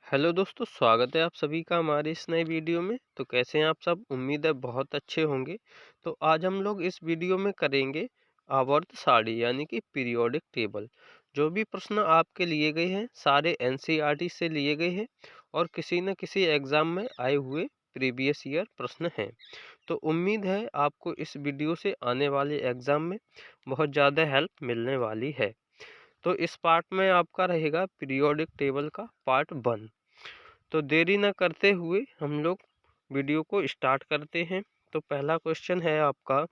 Hello दोस्तों, स्वागत है आप सभी का हमारे इस नए वीडियो में। तो कैसे हैं आप सब? उम्मीद है बहुत अच्छे होंगे। तो आज हम लोग इस वीडियो में करेंगे आवर्त सारणी यानी कि पीरियोडिक टेबल। जो भी प्रश्न आपके लिए गए हैं सारे एनसीईआरटी से लिए गए हैं और किसी न किसी एग्जाम में आए हुए प्रीवियस ईयर प्रश्न हैं। तो उम्मीद है आपको इस वीडियो से आने वाले एग्जाम में बहुत ज़्यादा हेल्प मिलने वाली है। तो इस पार्ट में आपका रहेगा पीरियोडिक टेबल का पार्ट 1। तो देरी न करते हुए हम लोग वीडियो को स्टार्ट करते हैं। तो पहला क्वेश्चन है आपका,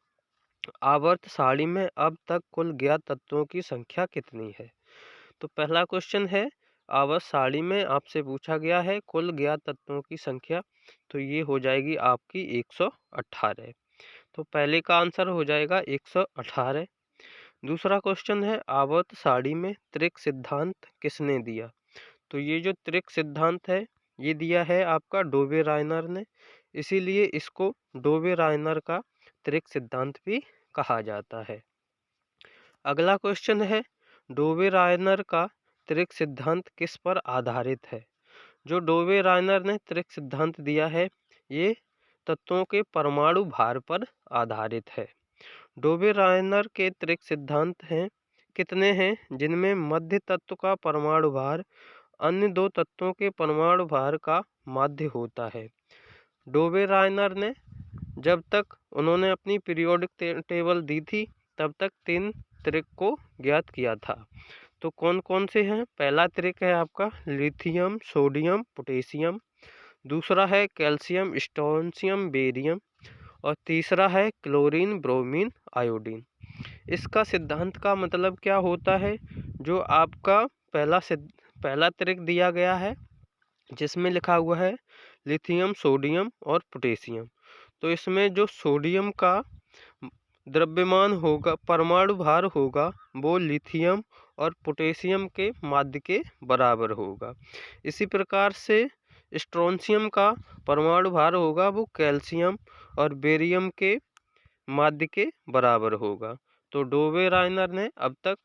आवर्त सारणी में अब तक कुल ज्ञात तत्वों की संख्या कितनी है? तो पहला क्वेश्चन है, आवर्त सारणी में आपसे पूछा गया है कुल ज्ञात तत्वों की संख्या। तो ये हो जाएगी आपकी 118। तो पहले का आंसर हो जाएगा 118। दूसरा क्वेश्चन है, आवर्त सारणी में त्रिक सिद्धांत किसने दिया? तो ये जो त्रिक सिद्धांत है ये दिया है आपका डोबे रायनर ने, इसीलिए इसको डोबे रायनर का त्रिक सिद्धांत भी कहा जाता है। अगला क्वेश्चन है, डोबे रायनर का त्रिक सिद्धांत किस पर आधारित है? जो डोबे रायनर ने त्रिक सिद्धांत दिया है ये तत्वों के परमाणु भार पर आधारित है। डोबे रायनर के त्रिक सिद्धांत हैं कितने हैं, जिनमें मध्य तत्व का परमाणु भार अन्य दो तत्वों के परमाणु भार का माध्य होता है। डोबे रायनर ने जब तक उन्होंने अपनी पीरियोडिक टेबल दी थी तब तक 3 त्रिक को ज्ञात किया था। तो कौन कौन से हैं? पहला त्रिक है आपका लिथियम सोडियम पोटेशियम, दूसरा है कैल्शियम स्ट्रोंशियम बेरियम और तीसरा है क्लोरीन ब्रोमीन आयोडीन। इसका सिद्धांत का मतलब क्या होता है? जो आपका पहला त्रिक दिया गया है जिसमें लिखा हुआ है लिथियम सोडियम और पोटेशियम। तो इसमें जो सोडियम का द्रव्यमान होगा परमाणु भार होगा वो लिथियम और पोटेशियम के माध्य के बराबर होगा। इसी प्रकार से स्ट्रोंशियम का परमाणु भार होगा वो कैल्शियम और बेरियम के माध्य के बराबर होगा। तो डोबे रायनर ने अब तक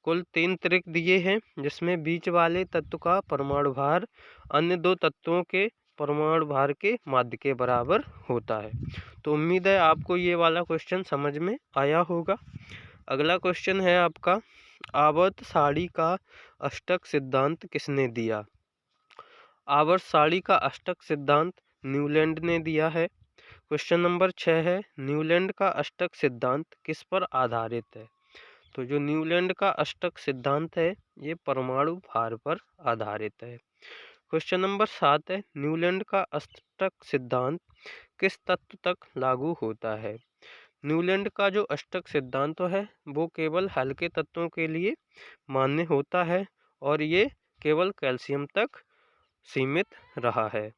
कुल 3 त्रिक दिए हैं जिसमें बीच वाले तत्व का परमाणु भार अन्य दो तत्वों के परमाणु भार के माध्य के बराबर होता है। तो उम्मीद है आपको ये वाला क्वेश्चन समझ में आया होगा। अगला क्वेश्चन है आपका, आवर्त सारणी का अष्टक सिद्धांत किसने दिया? आवर्त सारणी का अष्टक सिद्धांत न्यूलैंड ने दिया है। क्वेश्चन नंबर 6 है, न्यूलैंड का अष्टक सिद्धांत किस पर आधारित है? तो जो न्यूलैंड का अष्टक सिद्धांत है ये परमाणु भार पर आधारित है। क्वेश्चन नंबर 7 है, न्यूलैंड का अष्टक सिद्धांत किस तत्व तक लागू होता है? न्यूलैंड का जो अष्टक सिद्धांत है वो केवल हल्के तत्वों के लिए मान्य होता है और ये केवल कैल्शियम तक सीमित रहा है।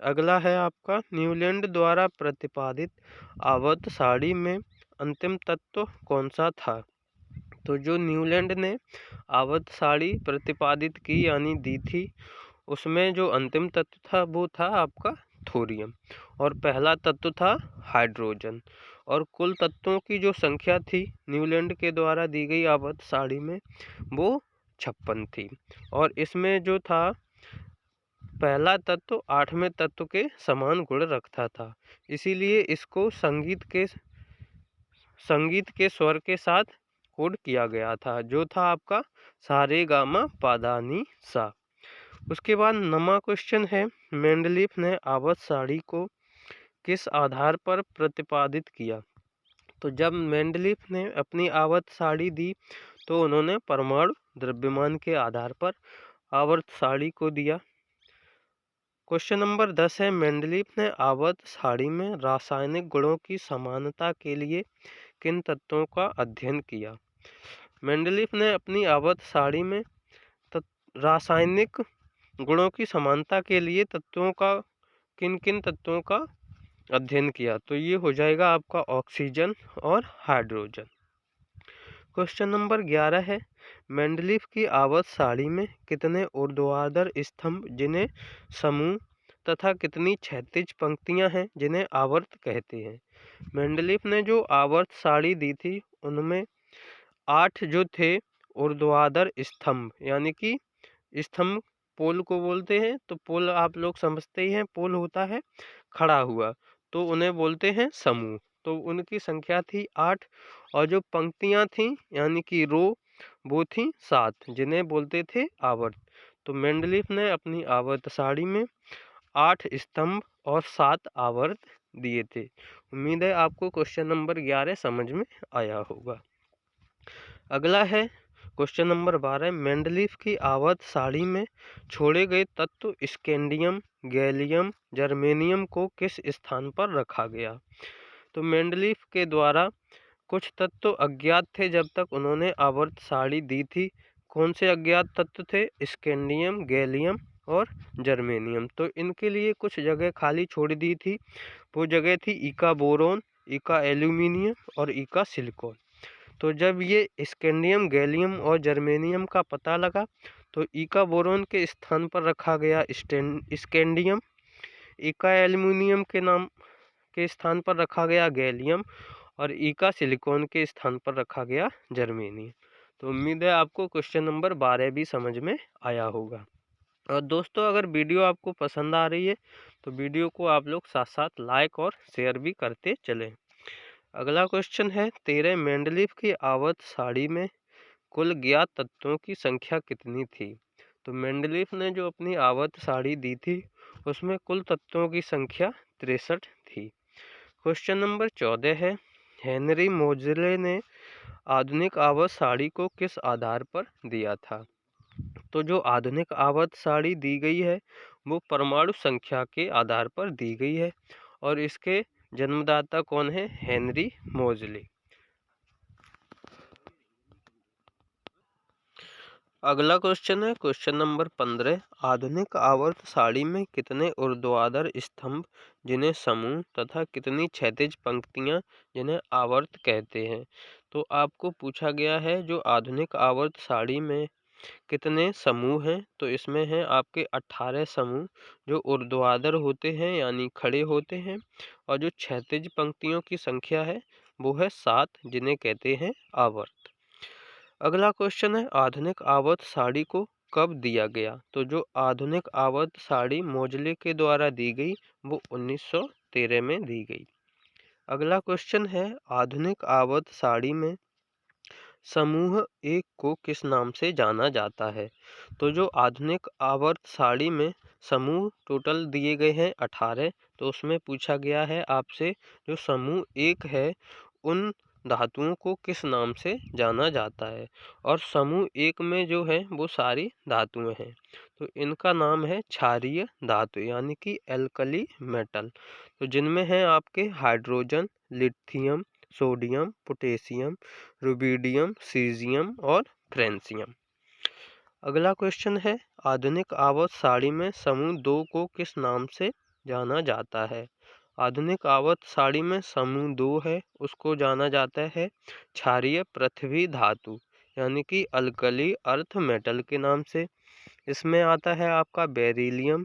अगला है आपका, न्यूलैंड द्वारा प्रतिपादित आवर्त सारणी में अंतिम तत्व कौन सा था? तो जो न्यूलैंड ने आवर्त सारणी प्रतिपादित की यानी दी थी उसमें जो अंतिम तत्व था वो था आपका थोरियम और पहला तत्व था हाइड्रोजन। और कुल तत्वों की जो संख्या थी न्यूलैंड के द्वारा दी गई आवर्त सारणी में वो 56 थी। और इसमें जो था पहला तत्व 8वें तत्व के समान गुण रखता था, इसीलिए इसको संगीत के स्वर के साथ कोड किया गया था जो था आपका सारे गामा पादानी सा। उसके बाद नमा क्वेश्चन है, मेंडलीफ ने आवर्त सारणी को किस आधार पर प्रतिपादित किया? तो जब मेंडलीफ ने अपनी आवर्त सारणी दी तो उन्होंने परमाणु द्रव्यमान के आधार पर आवर्त सारणी को दिया। क्वेश्चन नंबर 10 है, मेंडलीफ ने आवर्त सारणी में रासायनिक गुणों की समानता के लिए किन तत्वों का अध्ययन किया? मेंडलीफ ने अपनी आवर्त सारणी में रासायनिक गुणों की समानता के लिए तत्वों का किन किन तत्वों का अध्ययन किया? तो ये हो जाएगा आपका ऑक्सीजन और हाइड्रोजन। क्वेश्चन नंबर 11 है, मेंडलीफ की आवर्त सारणी में कितने ऊर्ध्वाधर स्तंभ जिन्हें समूह तथा कितनी क्षैतिज पंक्तियां हैं जिन्हें आवर्त कहते हैं? मेंडलीफ ने जो आवर्त सारणी दी थी उनमें 8 जो थे ऊर्ध्वाधर स्तंभ यानी कि स्तंभ पोल को बोलते हैं, तो पोल आप लोग समझते ही हैं, पोल होता है खड़ा हुआ, तो उन्हें बोलते हैं समूह। तो उनकी संख्या थी 8 और जो पंक्तियां थीं यानी कि रो वो थी 7, जिन्हें बोलते थे आवर्त। तो मेंडलीफ ने अपनी आवर्त सारणी में 8 स्तंभ और 7 आवर्त दिए थे। उम्मीद है आपको क्वेश्चन नंबर 11 समझ में आया होगा। अगला है क्वेश्चन नंबर 12। मेंडलीफ की आवर्त सारणी में छोड़े गए तत्व स्कैंडियम, गैलियम, जर्मेनियम को किस स्थान पर रखा गया? तो मेंडलीफ के द्वारा कुछ तत्व अज्ञात थे जब तक उन्होंने आवर्त सारणी दी थी। कौन से अज्ञात तत्व थे? स्कैंडियम, गैलियम और जर्मेनियम। तो इनके लिए कुछ जगह खाली छोड़ दी थी। वो जगह थी ईका बोरोन, ईका एल्यूमिनियम और ईका सिलिकॉन। तो जब ये स्कैंडियम, गैलियम और जर्मेनियम का पता लगा तो ईका बोरोन के स्थान पर रखा गया स्कैंडियम, ईका एल्यूमिनियम के नाम के स्थान पर रखा गया गैलियम और ईका सिलिकॉन के स्थान पर रखा गया जर्मेनियम। तो उम्मीद है आपको क्वेश्चन नंबर 12 भी समझ में आया होगा। और दोस्तों, अगर वीडियो आपको पसंद आ रही है तो वीडियो को आप लोग साथ साथ लाइक और शेयर भी करते चलें। अगला क्वेश्चन है 13। मेंडलीफ की आवर्त सारणी में कुल ज्ञात तत्वों की संख्या कितनी थी? तो मेंडलीफ ने जो अपनी आवर्त सारणी दी थी उसमें कुल तत्वों की संख्या 63 थी। क्वेश्चन नंबर 14 है हेनरी मोजले ने आधुनिक आवर्त सारणी को किस आधार पर दिया था? तो जो आधुनिक आवर्त सारणी दी गई है वो परमाणु संख्या के आधार पर दी गई है और इसके जन्मदाता कौन है? हेनरी मोजले। अगला क्वेश्चन है क्वेश्चन नंबर 15। आधुनिक आवर्त सारणी में कितने ऊर्ध्वाधर स्तंभ जिन्हें समूह तथा कितनी क्षैतिज पंक्तियां जिन्हें आवर्त कहते हैं? तो आपको पूछा गया है जो आधुनिक आवर्त सारणी में कितने समूह हैं? तो इसमें हैं आपके 18 समूह जो ऊर्ध्वाधर होते हैं यानी खड़े होते हैं, और जो क्षैतिज पंक्तियों की संख्या है वो है 7 जिन्हें कहते हैं आवर्त। अगला क्वेश्चन है आधुनिक आवर्त सारणी को कब दिया गया? तो जो आधुनिक आवर्त सारणी मोजले के द्वारा दी गई वो 1913 में दी गई। अगला क्वेश्चन है आधुनिक आवर्त सारणी में समूह 1 को किस नाम से जाना जाता है? तो जो आधुनिक आवर्त सारणी में समूह टोटल दिए गए हैं 18, तो उसमें पूछा गया है आपसे जो समूह 1 है उन धातुओं को किस नाम से जाना जाता है? और समूह 1 में जो है वो सारी धातुएं हैं, तो इनका नाम है क्षारीय धातु यानी कि एल्कली मेटल। तो जिनमें हैं आपके hydrogen, lithium, sodium, potassium, rubidium, caesium और फ्रेंसियम। अगला क्वेश्चन है आधुनिक आवर्त सारणी में समूह 2 को किस नाम से जाना जाता है? आधुनिक आवर्त सारणी में समूह 2 है उसको जाना जाता है क्षारीय पृथ्वी धातु यानी कि अल्कली अर्थ मेटल के नाम से। इसमें आता है आपका beryllium,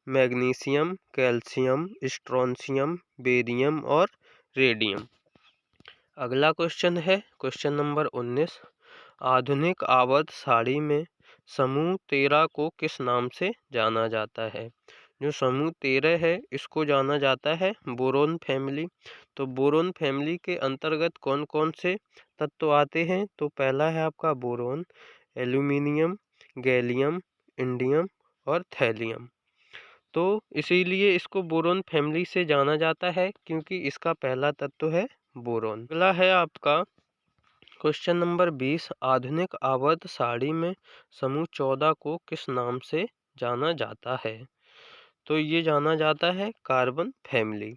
magnesium, calcium, strontium, barium और रेडियम। अगला क्वेश्चन है क्वेश्चन नंबर 19। आधुनिक आवर्त सारणी में समूह 13 को किस नाम से जाना जाता है? जो समूह 13 है इसको जाना जाता है बोरोन फैमिली। तो बोरोन फैमिली के अंतर्गत कौन कौन से तत्व आते हैं? तो पहला है आपका बोरोन, एल्यूमिनियम, गैलियम, इंडियम और थैलियम। तो इसीलिए इसको बोरोन फैमिली से जाना जाता है क्योंकि इसका पहला तत्व है बोरोन। अगला है आपका क्वेश्चन नंबर 20। आधुनिक आवर्त सारणी में समूह 14 को किस नाम से जाना जाता है? तो ये जाना जाता है कार्बन फैमिली।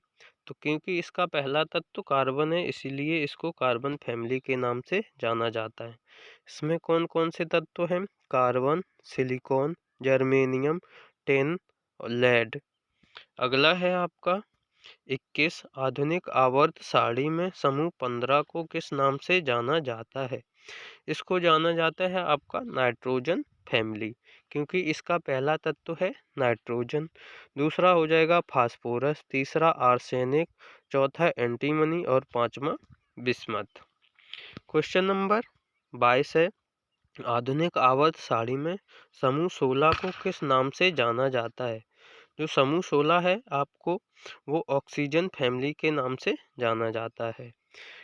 तो क्योंकि इसका पहला तत्व कार्बन है इसीलिए इसको कार्बन फैमिली के नाम से जाना जाता है। इसमें कौन कौन से तत्व हैं? कार्बन, सिलिकॉन, जर्मेनियम, टिन और लेड। अगला है आपका 21। आधुनिक आवर्त सारणी में समूह 15 को किस नाम से जाना जाता है? इसको जाना जाता है आपका नाइट्रोजन फैमिली क्योंकि इसका पहला तत्व है नाइट्रोजन, दूसरा हो जाएगा फास्फोरस, तीसरा आर्सेनिक, चौथा एंटीमनी और पांचवा बिस्मथ। क्वेश्चन नंबर 22 है आधुनिक आवर्त सारणी में समूह 16 को किस नाम से जाना जाता है? जो समूह 16 है आपको वो ऑक्सीजन फैमिली के नाम से जाना जाता है,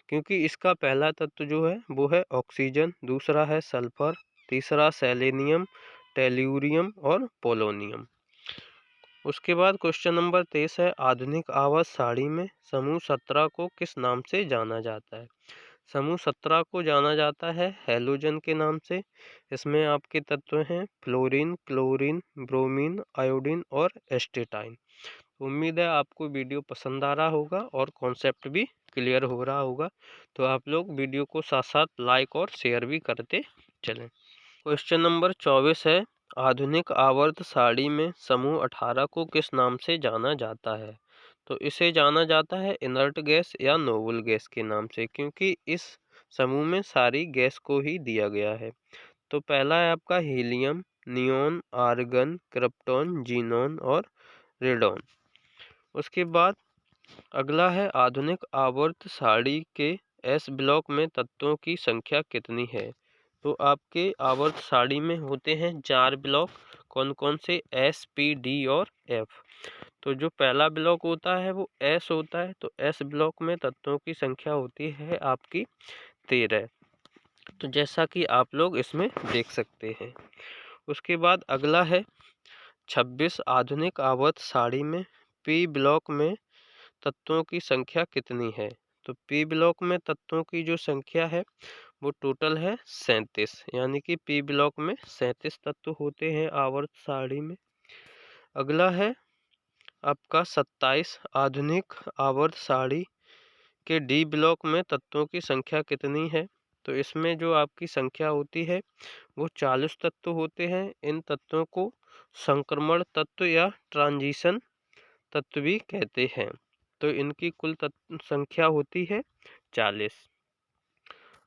क्योंकि इसका पहला तत्व जो है वो है ऑक्सीजन, दूसरा है सल्फर, तीसरा सेलेनियम, टेल्यूरियम और पोलोनियम। उसके बाद क्वेश्चन नंबर 23 है, आधुनिक आवर्त सारणी में समूह 17 को किस नाम से जाना जाता है? समूह 17 को जाना जाता है हैलोजन के नाम से। इसमें आपके तत्व हैं फ्लोरीन, क्लोरीन, ब्रोमीन, आयोडीन और एस्टेटाइन। उम्मीद है आपको वीडियो पसंद आ रहा होगा और कॉन्सेप्ट भी क्लियर हो रहा होगा। तो आप लोग वीडियो को साथ साथ लाइक और शेयर भी करते चलें। क्वेश्चन नंबर 24 है, आधुनिक आवर्त सारणी में समूह 18 को किस नाम से जाना जाता है? तो इसे जाना जाता है इनर्ट गैस या नोबल गैस के नाम से, क्योंकि इस समूह में सारी गैस को ही दिया गया है। तो पहला है आपका helium, neon, argon, krypton, xenon और रेडॉन। उसके बाद अगला है, आधुनिक आवर्त सारणी के एस ब्लॉक में तत्वों की संख्या कितनी है? तो आपके आवर्त सारणी में होते हैं 4 ब्लॉक। कौन कौन से? एस, पी, डी और एफ। तो जो पहला ब्लॉक होता है वो एस होता है। तो एस ब्लॉक में तत्वों की संख्या होती है आपकी 13। तो जैसा कि आप लोग इसमें देख सकते हैं। उसके बाद अगला है 26, आधुनिक आवर्त सारणी में पी ब्लॉक में तत्वों की संख्या कितनी है? तो पी ब्लॉक में तत्वों की जो संख्या है वो टोटल है 37, यानी कि पी ब्लॉक में 37 तत्व होते हैं आवर्त सारणी में। अगला है आपका 27, आधुनिक आवर्त सारणी के डी ब्लॉक में तत्वों की संख्या कितनी है? तो इसमें जो आपकी संख्या होती है वो 40 तत्व होते हैं। इन तत्वों को संक्रमण तत्व या ट्रांजिशन तत्व भी कहते हैं। तो इनकी कुल संख्या होती है 40।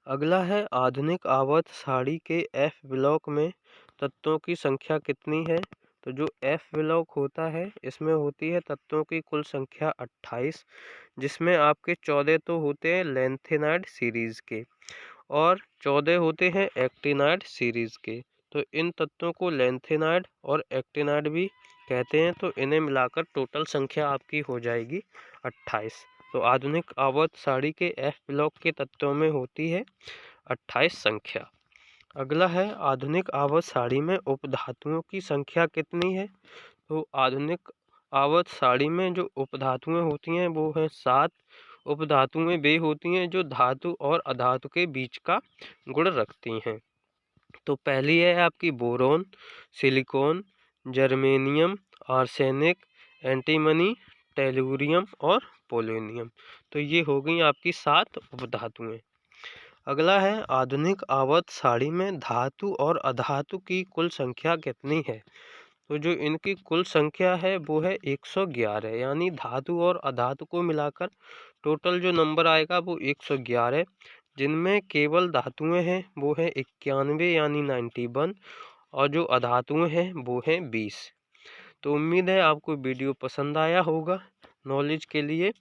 अगला है, आधुनिक आवर्त सारणी के एफ ब्लॉक में तत्वों की संख्या कितनी है? तो जो एफ ब्लॉक होता है इसमें होती है तत्वों की कुल संख्या 28, जिसमें आपके 14 तो होते हैं लेंथेनाइड सीरीज के और 14 होते हैं एक्टिनाइड सीरीज के। तो इन तत्वों को लेंथेनाइड और एक्टिनाइड भी कहते हैं। तो इन्हें मिलाकर टोटल संख्या आपकी हो जाएगी 28। तो आधुनिक आवर्त सारणी के एफ ब्लॉक के तत्वों में होती है 28 संख्या। अगला है, आधुनिक आवर्त सारणी में उपधातुओं की संख्या कितनी है? तो आधुनिक आवर्त सारणी में जो उपधातुएं होती हैं वो हैं 7। उपधातुएं वे होती हैं जो धातु और अधातु के बीच का गुण रखती हैं। तो पहली है आपकी boron, silicon, germanium, arsenic, antimony, tellurium और पोलोनियम। तो ये हो गई आपकी 7 उपधातुएं। अगला है, आधुनिक आवर्त सारणी में धातु और अधातु की कुल संख्या कितनी है? तो जो इनकी कुल संख्या है वो है 111, यानी धातु और अधातु को मिलाकर टोटल जो नंबर आएगा वो 111, जिनमें केवल धातुएं हैं वो है 91 यानी 91 और जो अधातुएं हैं वो हैं 20। तो उम्मीद है आपको वीडियो पसंद आया होगा नॉलेज के लिए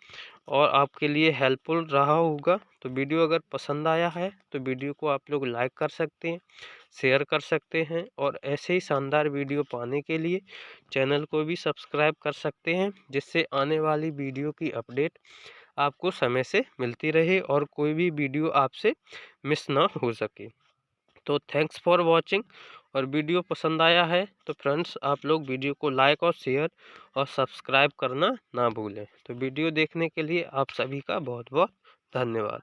और आपके लिए हेल्पफुल रहा होगा। तो वीडियो अगर पसंद आया है तो वीडियो को आप लोग लाइक कर सकते हैं, शेयर कर सकते हैं और ऐसे ही शानदार वीडियो पाने के लिए चैनल को भी सब्सक्राइब कर सकते हैं, जिससे आने वाली वीडियो की अपडेट आपको समय से मिलती रहे और कोई भी वीडियो आपसे मिस ना हो सके। तो थैंक्स फॉर वॉचिंग। और वीडियो पसंद आया है तो फ्रेंड्स आप लोग वीडियो को लाइक और शेयर और सब्सक्राइब करना ना भूलें। तो वीडियो देखने के लिए आप सभी का बहुत बहुत धन्यवाद।